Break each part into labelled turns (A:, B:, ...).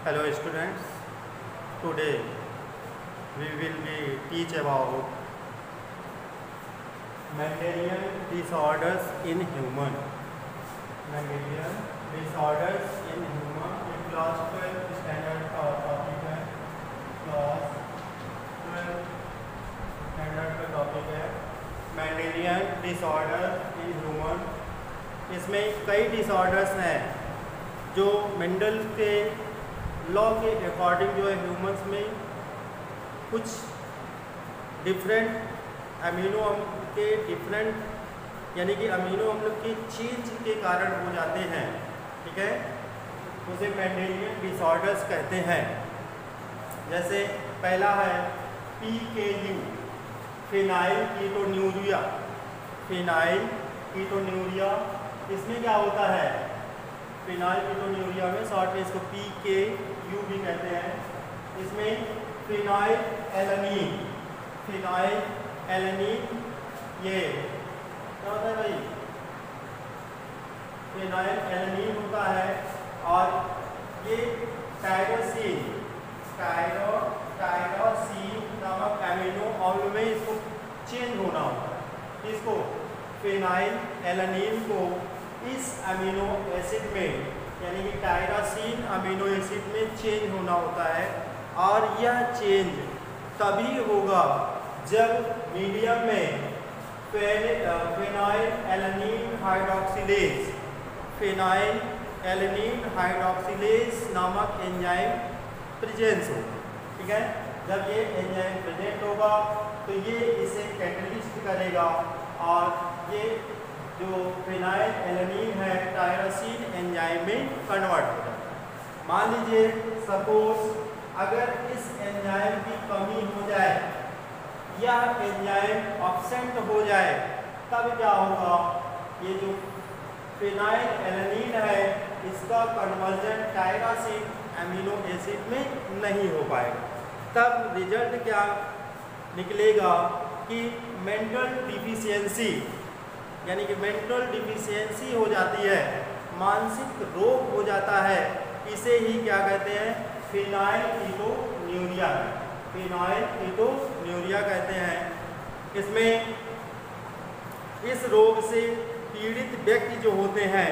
A: Hello students, today we will be teach about Mendelian disorders in human. Mendelian disorders in human in class 12 standard का topic है। Class 12 standard का topic है Mendelian disorder in human। इसमें कई disorders हैं जो Mendel के law के अकॉर्डिंग जो है ह्यूमंस में कुछ डिफरेंट अमीनो अम्ल के डिफरेंट यानी कि अमीनो अम्ल के चेंज के कारण हो जाते हैं। ठीक है, उसे मेंडेलियन डिसऑर्डर्स कहते हैं। जैसे पहला है PKU, phenyl ketonuria. Phenyl ketonuria, इसमें क्या होता है? फिनाइल कीटोन्यूरिया में शॉर्ट में इसको PKU भी कहते हैं। इसमें फिनाइल एलानीन, फिनाइल एलानीन ये क्या होता है भाई? फिनाइल एलानीन होता है और ये टायरोसिन नामक एमिनो अम्ल में इसको चेंज होना होता है। इसको फिनाइल एलानीन को इस अमीनो एसिड में यानी कि टायरोसिन अमीनो एसिड में चेंज होना होता है और यह चेंज तभी होगा जब मीडियम में फिनाइल एलानीन हाइड्रोक्सिलेज नामक एंजाइम प्रेजेंस होगा। ठीक है, जब ये एंजाइम प्रेजेंट होगा तो ये इसे कैटलिस्ट करेगा और ये जो फिनाइल एलानीन है टायरोसिन एंजाइम में कन्वर्ट हो जाता है। मान लीजिए सपोज अगर इस एंजाइम की कमी हो जाए या एंजाइम एब्सेंट हो जाए तब क्या होगा? ये जो फिनाइल एलानीन है इसका कन्वर्जन टायरोसिन अमीनो एसिड में नहीं हो पाएगा। तब रिजल्ट क्या निकलेगा कि मेंटल डिफिशियंसी यानी कि मेंटल डिफिशियंसी हो जाती है, मानसिक रोग हो जाता है। इसे ही क्या कहते हैं? फिनाइल कीटोन्यूरिया, फिनाइल कीटोन्यूरिया कहते हैं। इसमें इस रोग से पीड़ित व्यक्ति जो होते हैं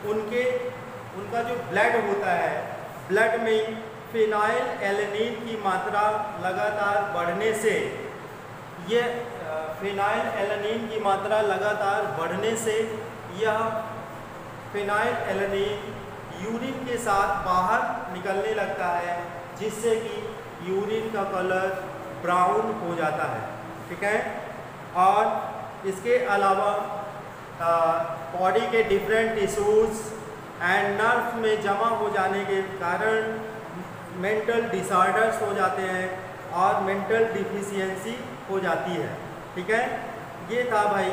A: उनका जो ब्लड होता है, ब्लड में फिनाइल एलानीन की मात्रा लगातार बढ़ने से फिनाइल एलानीन की मात्रा लगातार बढ़ने से यह फिनाइल एलानीन यूरिन के साथ बाहर निकलने लगता है, जिससे कि यूरिन का कलर ब्राउन हो जाता है। ठीक है, और इसके अलावा बॉडी के डिफरेंट टिश्यूज एंड नर्व में जमा हो जाने के कारण मेंटल डिसऑर्डर्स हो जाते हैं और मेंटल डिफिशियंसी हो जाती है। ठीक है, ये था भाई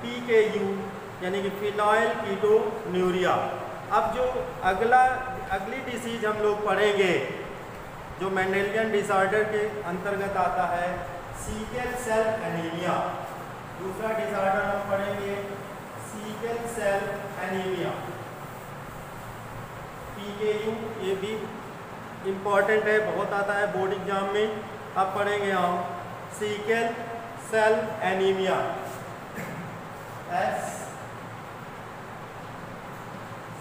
A: PKU यानी कि फिनाइल कीटोन्यूरिया। अब जो अगली डिसीज हम लोग पढ़ेंगे जो मेंडेलियन डिसऑर्डर के अंतर्गत आता है, सीकल सेल एनीमिया। दूसरा डिसऑर्डर हम पढ़ेंगे सीकल सेल एनीमिया। PKU ये भी इम्पॉर्टेंट है, बहुत आता है बोर्ड एग्जाम में। अब पढ़ेंगे हम sickle cell anaemia,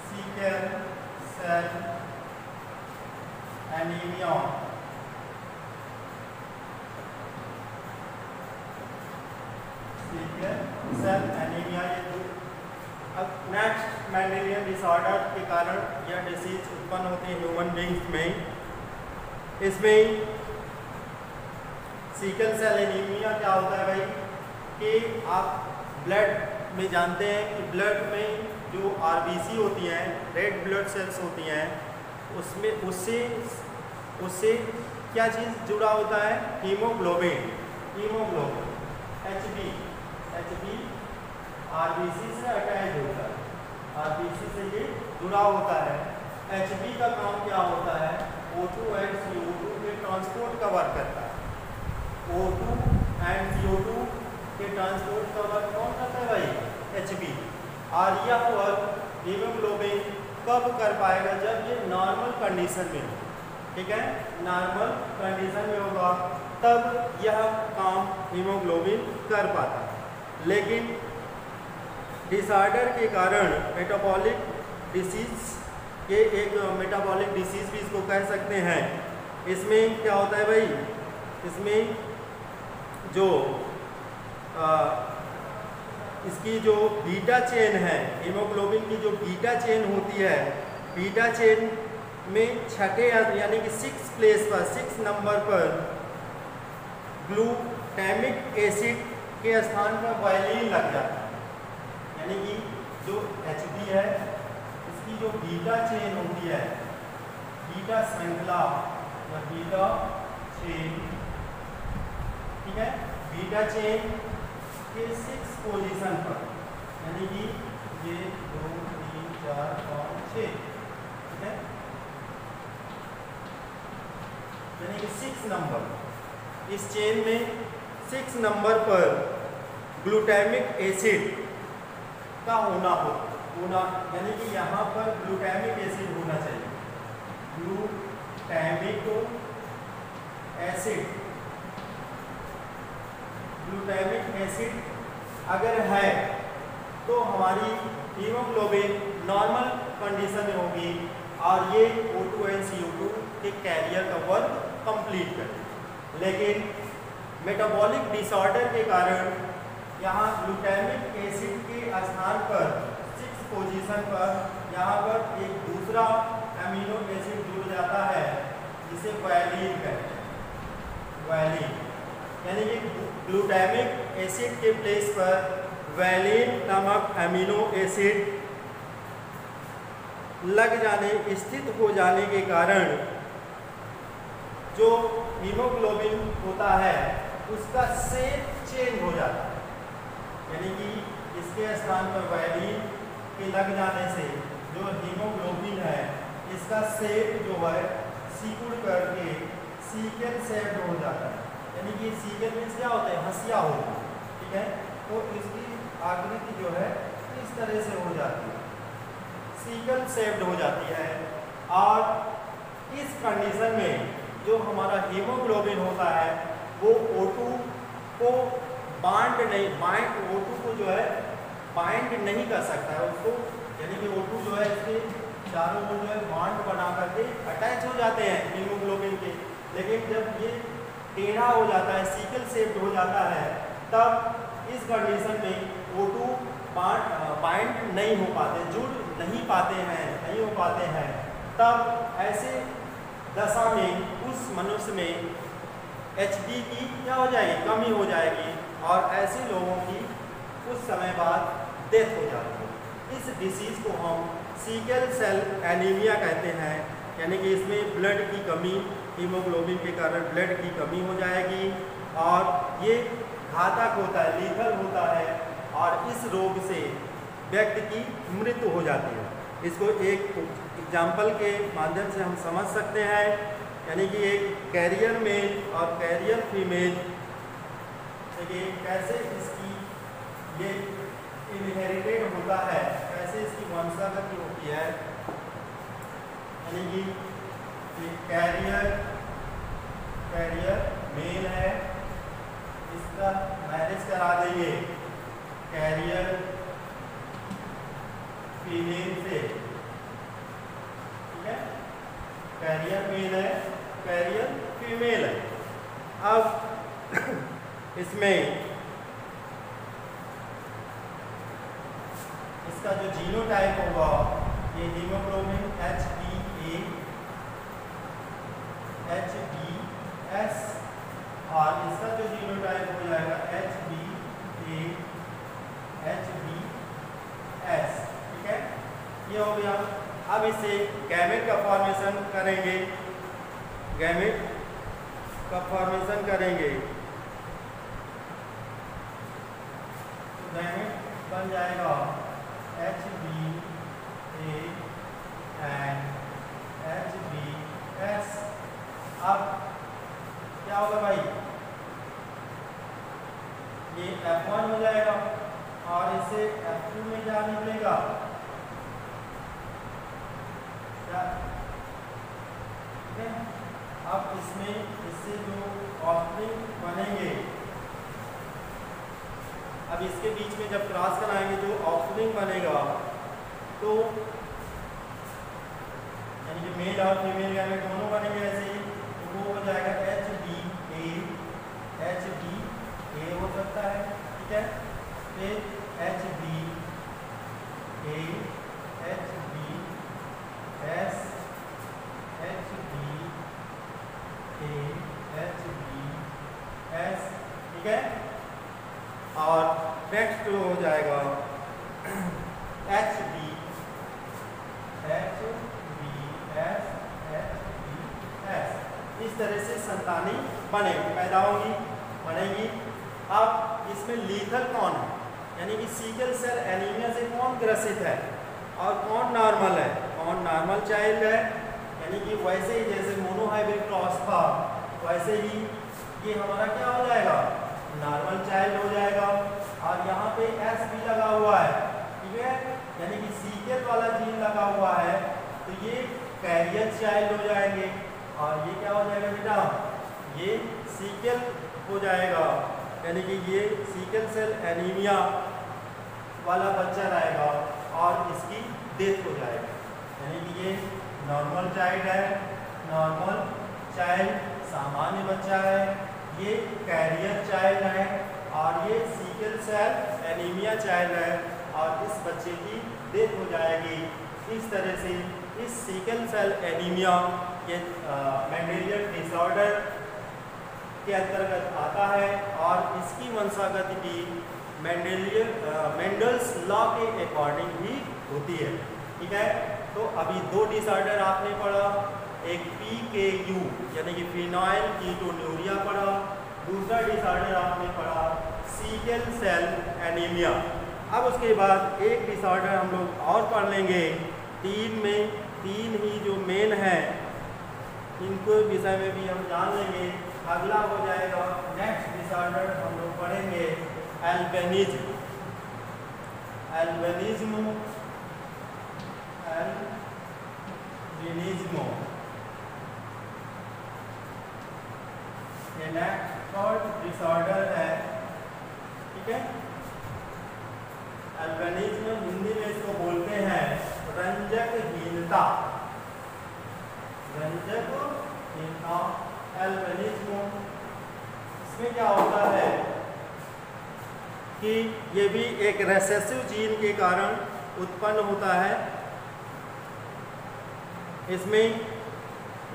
A: sickle cell anaemia. Sickle cell anaemia ये अब नेक्स्ट मेंडेलियन डिसऑर्डर के कारण यह डिसीज उत्पन्न होती है ह्यूमन बींग्स में। इसमें सीकल सेल एनीमिया क्या होता है भाई कि आप ब्लड में जानते हैं कि ब्लड में जो RBC होती हैं, रेड ब्लड सेल्स होती हैं, उसमें उससे क्या चीज़ जुड़ा होता है? हीमोग्लोबिन HB RBC से अटैच होता है, RBC से ये जुड़ा होता है। HB का काम क्या होता है? O2 एंड CO2 के ट्रांसपोर्ट का वर्क करता है। O2 एंड CO2 के ट्रांसपोर्ट का वर्क कौन करता है भाई? HB। और यह वर्क हीमोग्लोबिन कब कर पाएगा? जब ये नॉर्मल कंडीशन में हो, ठीक है, नॉर्मल कंडीशन में होगा तब यह काम हीमोग्लोबिन कर पाता है। लेकिन डिसऑर्डर के कारण मेटाबॉलिक डिसीज, ये एक मेटाबॉलिक डिसीज भी इसको कह सकते हैं, इसमें क्या होता है भाई, इसमें जो इसकी जो बीटा चेन है, हीमोग्लोबिन की जो बीटा चेन होती है, बीटा चेन में छठे यानी कि 6 प्लेस पर, 6 नंबर पर ग्लूटामिक एसिड के स्थान पर वायलिन लग जाता है। यानी कि जो HB है, इसकी जो बीटा चेन होती है, बीटा श्रृंखला या बीटा चेन, ठीक है, बीटा चेन के 6 पोजीशन पर, यानी कि ये 2 3 4 5 6, ठीक है, यानी कि 6 नंबर, इस चेन में 6 नंबर पर ग्लूटामिक एसिड का होना, यानी कि यहाँ पर ग्लूटामिक एसिड होना चाहिए। ग्लूटामिक एसिड अगर है तो हमारी हीमोग्लोबिन नॉर्मल कंडीशन में होगी और ये O2 and CO2 के कैरियर का वर्क कंप्लीट करेगी। लेकिन मेटाबॉलिक डिसऑर्डर के कारण यहाँ ग्लूटामिक एसिड के स्थान पर 6 पोजीशन पर यहाँ पर एक दूसरा अमीनो एसिड जुड़ जाता है जिसे वायलिन कहते हैं। वायलिन यानी कि ग्लूटामिक एसिड के प्लेस पर वायलिन नामक अमीनो एसिड लग जाने, स्थित हो जाने के कारण जो हीमोग्लोबिन होता है उसका शेप चेंज हो जाता है। यानी कि इसके स्थान पर वायलिन के लग जाने से जो हीमोग्लोबिन है इसका शेप जो है सिकुड़ करके सीकल शेप हो जाता है। यानी कि सीकल मीन्स क्या होता है? हंसिया होता है, ठीक है, तो इसकी आकृति जो है इस तरह से हो जाती है, सीकल शेप्ड हो जाती है। और इस कंडीशन में जो हमारा हीमोग्लोबिन होता है वो O2 को O2 को जो है बाइंड नहीं कर सकता है उसको, यानी कि O2 जो है इसके चारों ओर जो है बॉन्ड बना करके अटैच हो जाते हैं हीमोग्लोबिन के। लेकिन जब ये टेढ़ा हो जाता है, सीकल शेप्ड हो जाता है, तब इस कंडीशन में O2 बाइंड नहीं हो पाते, जुड़ नहीं हो पाते हैं। तब ऐसे दशा में उस मनुष्य में HB की क्या हो जाएगी? कमी हो जाएगी और ऐसे लोगों की कुछ समय बाद डेथ हो जाती है। इस डिसीज़ को हम सीकल सेल एनीमिया कहते हैं। यानी कि इसमें ब्लड की कमी, हीमोग्लोबिन के कारण ब्लड की कमी हो जाएगी और ये घातक होता है, लीथल होता है और इस रोग से व्यक्ति की मृत्यु हो जाती है। इसको एक एग्जाम्पल के माध्यम से हम समझ सकते हैं। यानी कि एक कैरियर मेल और कैरियर फीमेल, देखिए कैसे इसकी ये इनहेरिटेड होता है, कैसे इसकी वंशागति होती है। यानी कि कैरियर मेल है, इसका मैरिज करा देंगे कैरियर फीमेल से, ठीक है, कैरियर मेल है, कैरियर फीमेल है। अब इसमें इसका जो जीनोटाइप होगा ये हीमोग्लोबिन HbS और इसका जो जीनोटाइप हो जाएगा HbS, ठीक है, ये हो गया। अब इसे गैमेट का फॉर्मेशन करेंगे, गैमेट का फॉर्मेशन करेंगे तो गैमेट बन जाएगा HbA and HbS। अब क्या होगा भाई? ये F1 हो जाएगा और इसे F2 में क्या निकलेगा? अब इसमें इससे जो ऑफस्प्रिंग बनेंगे, अब इसके बीच में जब क्रॉस कराएंगे जो ऑफस्प्रिंग बनेगा तो यानी कि मेल और फीमेल गैमेट दोनों बनेंगे ऐसे ही, तो वो हो जाएगा HBA हो सकता है, ठीक है। फिर HBA, HBS, HBA, HBS, ठीक है। और नेक्स्ट हो जाएगा HBS, इस तरह से संतानें बनेगी, पैदा होंगी, बनेगी। अब इसमें लीथल कौन है, यानी कि सीकल सेल एनीमिया से कौन ग्रसित है और कौन नॉर्मल है। कौन नॉर्मल चाइल्ड है, यानी कि वैसे ही जैसे मोनोहाइब्रिड क्रॉस था वैसे ही ये हमारा क्या हो जाएगा, नॉर्मल चाइल्ड हो जाएगा। और यहाँ पे एस भी लगा हुआ है, ठीक है, यानी कि सीकल वाला जीन लगा हुआ है, तो ये कैरियर चाइल्ड हो जाएंगे। और ये क्या हो जाएगा बेटा, ये सीकल हो जाएगा, यानी कि ये सीकल सेल एनीमिया वाला बच्चा रहेगा और इसकी डेथ हो जाएगी। यानी कि ये नॉर्मल चाइल्ड है, नॉर्मल चाइल्ड सामान्य बच्चा है, ये कैरियर चाइल्ड है और ये सीकल सेल एनीमिया चाइल्ड है और इस बच्चे की डेथ हो जाएगी। इस तरह से इस सीकल सेल एनीमिया ये मेंडेलियन डिसऑर्डर के अंतर्गत आता है और इसकी वंशागत भी मेंडल्स लॉ के अकॉर्डिंग ही होती है, ठीक है। तो अभी दो डिसऑर्डर आपने पढ़ा, एक PKU यानी कि फिनाइल कीटोन्यूरिया पढ़ा, दूसरा डिसऑर्डर आपने पढ़ा सीकल सेल एनीमिया। अब उसके बाद एक डिसऑर्डर हम लोग और पढ़ लेंगे, तीन ही जो मेन है इनको विषय में भी हम जान लेंगे। अगला हो जाएगा नेक्स्ट डिसऑर्डर हम लोग पढ़ेंगे एल्बिनिज्म। ये नेक्स्ट डिसऑर्डर है, ठीक है। एल्बिनिज्म हिंदी में इसको बोलते हैं रंजकहीनता, रंजकहीनता एल्बिनिज्म। इसमें क्या होता है कि ये भी एक रेसेसिव जीन के कारण उत्पन्न होता है। इसमें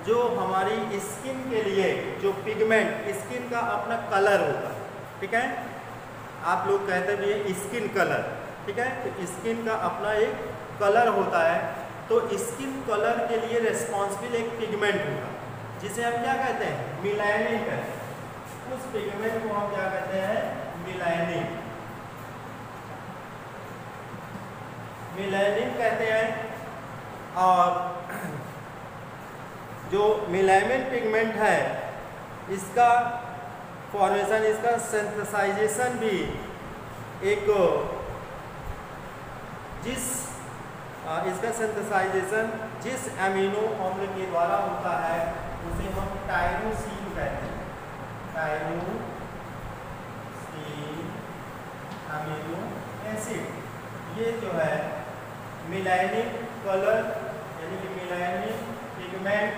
A: जो हमारी स्किन के लिए जो पिगमेंट, स्किन का अपना कलर होता है, ठीक है, आप लोग कहते भी हैं स्किन कलर, ठीक है, तो स्किन का अपना एक कलर होता है। तो स्किन कलर के लिए रेस्पॉन्सिबल एक पिगमेंट होगा जिसे हम क्या कहते हैं, मिलानिन कहते हैं। उस पिगमेंट को हम क्या कहते हैं, मिलानिन कहते हैं। और जो मिलानिन पिगमेंट है इसका फॉर्मेशन, इसका सिंथेसाइजेशन भी एक इसका सिंथेसाइजेशन जिस अमीनो अम्ल के द्वारा होता है उसे हम टायरोसिन कहते हैं। टायरोसिन अमीनो एसिड, ये जो है मिलानिन कलर यानी कि मिलानिन पिगमेंट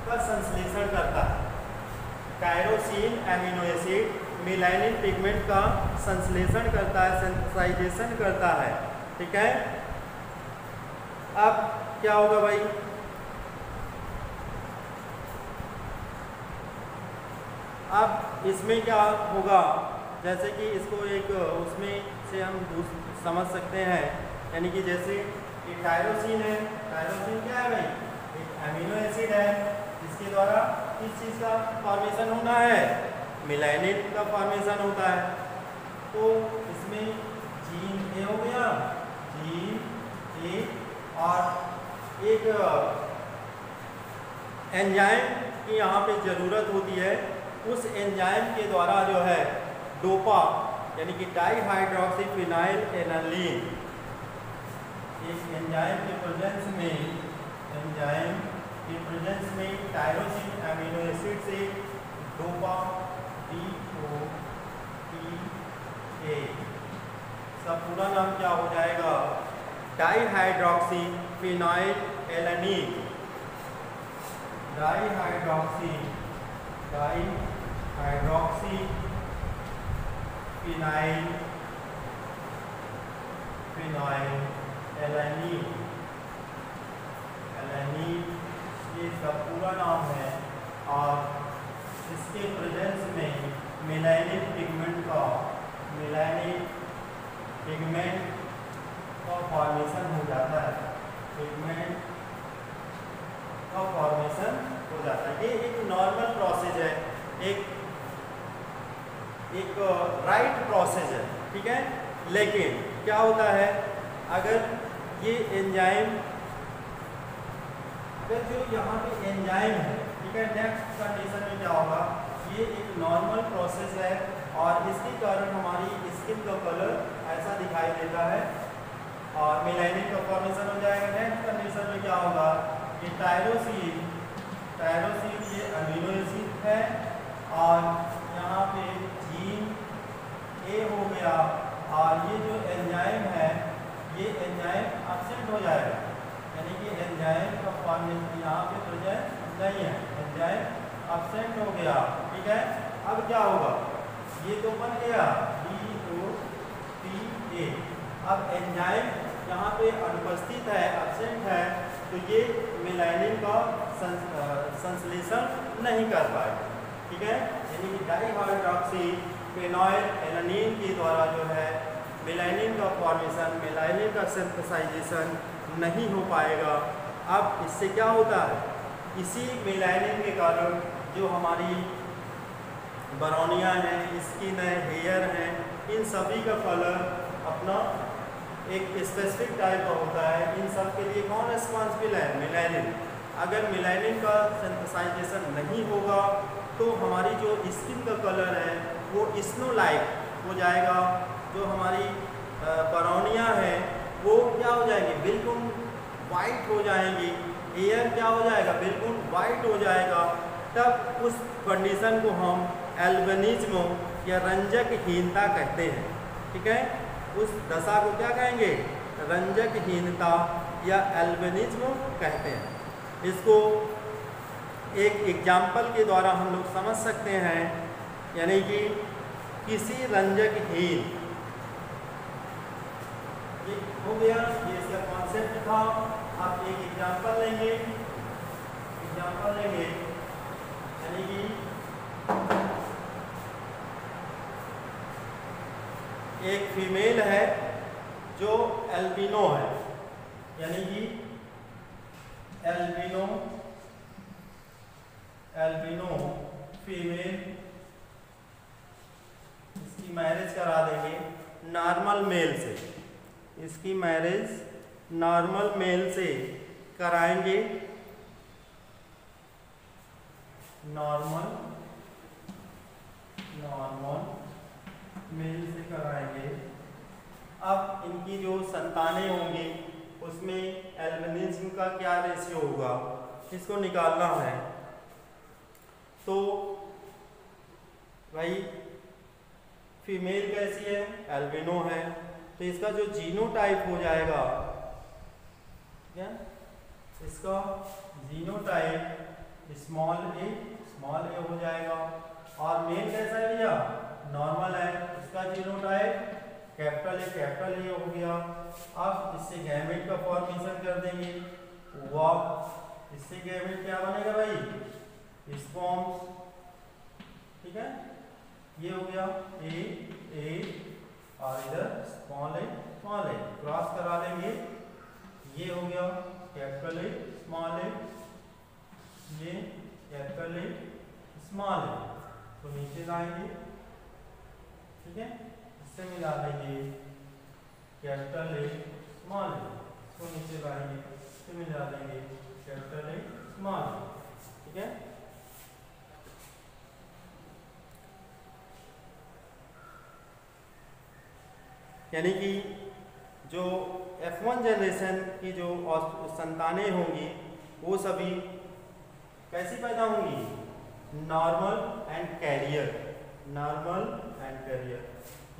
A: का संश्लेषण करता है। Tyrosine amino acid melanin pigment का संश्लेषण करता है, सिंथेसाइजेशन करता है, ठीक है। अब क्या होगा भाई, अब इसमें क्या होगा, जैसे कि इसको एक उसमें से हम समझ सकते हैं, यानी कि जैसे ये टायरोसिन है, टायरोसिन क्या है भाई, एक अमीनो एसिड है जिसके द्वारा किस चीज़ का फॉर्मेशन होना है, मिलानिन का फॉर्मेशन होता है। तो इसमें जीन ए हो गया, जीन ए, और एक एंजाइम की यहाँ पे ज़रूरत होती है। उस एंजाइम के द्वारा जो है डोपा यानी कि डाईहाइड्रोक्सीफिनाइल एनालिन, इस एंजाइम के प्रेजेंस में एंजाइम के प्रेजेंस में टायरोसिन अमीनो एसिड से डोपा DOPA सब पूरा नाम क्या हो जाएगा? Dihydroxy phenyl alanine. Dihydroxy phenyl alanine ये इसका पूरा नाम है। और इसके प्रेजेंस में मेलानिक पिगमेंट का फॉर्मेशन हो जाता है। ये एक नॉर्मल प्रोसेस है, एक राइट प्रोसेस है, ठीक है। लेकिन क्या होता है, अगर ये एंजाइम, अगर जो यहाँ पे एंजाइम है, ठीक है, नेक्स्ट कंडीशन में क्या होगा, ये एक नॉर्मल प्रोसेस है और इसके कारण हमारी स्किन का कलर ऐसा दिखाई देता है और मेलानिन का फॉर्मेशन हो जाएगा। नेक्स्ट कंडीशन में क्या होगा, ये टायरोसिन ये अमीनो एसिड है और यहाँ पे जीन ए हो गया और ये जो एंजाइम है, ये एंजाइम एब्सेंट हो जाएगा, यानी कि एंजाइम का फॉर्मेशन यहाँ पे प्रेजेंट नहीं है, एंजाइम एब्सेंट हो गया, ठीक है। अब क्या होगा, ये तो बन गया DOPA। अब एंजाइम यहाँ पे अनुपस्थित है, एब्सेंट है, तो ये मेलानिन का संश्लेषण नहीं कर पाएगा, ठीक है। यानी कि डाईहाइड्रोक्सी फिनाइल एलानीन के द्वारा जो है मेलानिन का फॉर्मेशन, मेलानिन का सिंथेसाइजेशन नहीं हो पाएगा। अब इससे क्या होता है, इसी मेलानिन के कारण जो हमारी बरौनियाँ हैं, स्किन है, हेयर हैं, इन सभी का कलर अपना एक स्पेसिफिक टाइप का होता है। इन सब के लिए कौन रिस्पॉन्सिबल है, मेलानिन। अगर मेलानिन का सिंथेसाइजेशन नहीं होगा तो हमारी जो स्किन का कलर है वो स्नो लाइक हो जाएगा, जो हमारी बरौनियाँ हैं वो क्या हो जाएंगी, बिल्कुल वाइट हो जाएंगी, हेयर क्या हो जाएगा, बिल्कुल वाइट हो जाएगा। तब उस कंडीशन को हम एल्बिनिज्म या रंजकहीनता कहते हैं, ठीक है। उस दशा को क्या कहेंगे, रंजकहीनता या एल्बिनिज्म कहते हैं। इसको एक एग्जाम्पल के द्वारा हम लोग समझ सकते हैं, यानी कि किसी रंजकहीन, ये हो गया, ये इसका कॉन्सेप्ट था। आप एक एग्जाम्पल लेंगे, यानी कि एक फीमेल है जो एल्बिनो है, यानी कि एल्बिनो फीमेल, इसकी मैरिज करा देंगे नॉर्मल मेल से, इसकी मैरिज नॉर्मल मेल से कराएंगे, नॉर्मल मेल से कराएंगे। अब इनकी जो संतानें होंगी उसमें एल्बिनिज्म का क्या रेशियो होगा, इसको निकालना है। तो भाई फीमेल कैसी है, एल्बिनो है, तो इसका जो जीनोटाइप हो जाएगा, क्या इसका जीनोटाइप स्मॉल ए हो जाएगा। और मेल कैसा है भैया, नॉर्मल है, इसका जीनोटाइप कैपिटल ए हो गया। अब इससे गैमेट का फॉर्मेशन कर देंगे, इससे गैमेट क्या बनेगा भाई, स्पर्म्स, ठीक है। ये हो गया ए और इधर स्मॉल ए क्रॉस करा देंगे, ये हो गया कैपिटल ए स्मॉल ए, ये कैपिटल ए स्मॉल ए, तो नीचे लाएंगे, ठीक है, इससे मिला देंगे कैपिटल ए स्मॉल ए, तो नीचे लाएंगे, इससे मिला देंगे कैपिटल ए स्मॉल ए, ठीक है। यानी कि जो F1 जनरेशन की जो संतानें होंगी वो सभी कैसी पैदा होंगी? Normal and carrier, normal and carrier,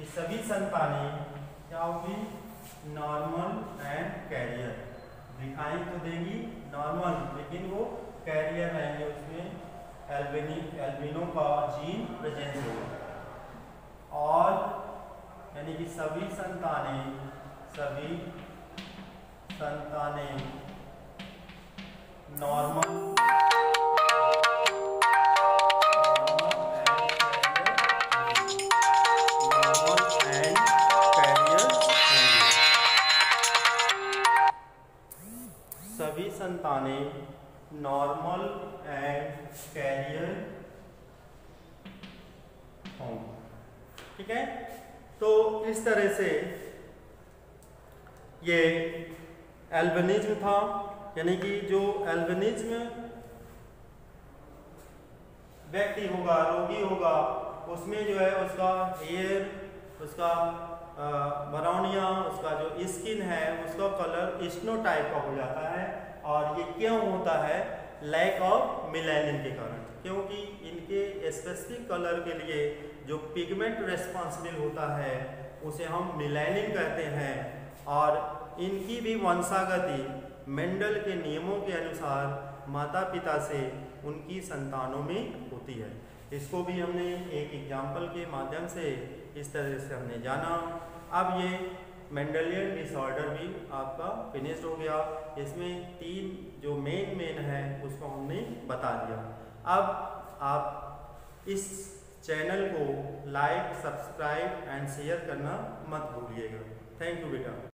A: ये सभी संतानें क्या होगी? Normal and carrier. दिखाई तो देगी नॉर्मल, लेकिन वो कैरियर रहेंगे, उसमें एल्बिनो का जीन प्रेजेंस होगा। और यानी कि सभी संतानें नॉर्मल एंड कैरियर होंगे। सभी संतानें नॉर्मल एंड कैरियर होंगी। ठीक है, तो इस तरह से ये एल्बिनिज्म था, यानी कि जो एल्बिनिज्म व्यक्ति होगा, रोगी होगा, उसमें जो है उसका हेयर, उसका ब्राउनिया, उसका जो स्किन है उसका कलर स्नो टाइप का हो जाता है। और ये क्यों होता है? लैक ऑफ मिलेनिन के कारण, क्योंकि इनके स्पेसिफिक कलर के लिए जो पिगमेंट रेस्पॉन्सिबल होता है उसे हम मिलेनिन कहते हैं। और इनकी भी वंशागति मेंडल के नियमों के अनुसार माता पिता से उनकी संतानों में होती है। इसको भी हमने एक एग्जाम्पल के माध्यम से इस तरह से हमने जाना। अब ये मेंडेलियन डिसऑर्डर भी आपका फिनिश्ड हो गया। इसमें 3 जो मेन है उसको हमने बता दिया। अब आप इस चैनल को लाइक, सब्सक्राइब एंड शेयर करना मत भूलिएगा। थैंक यू बेटा।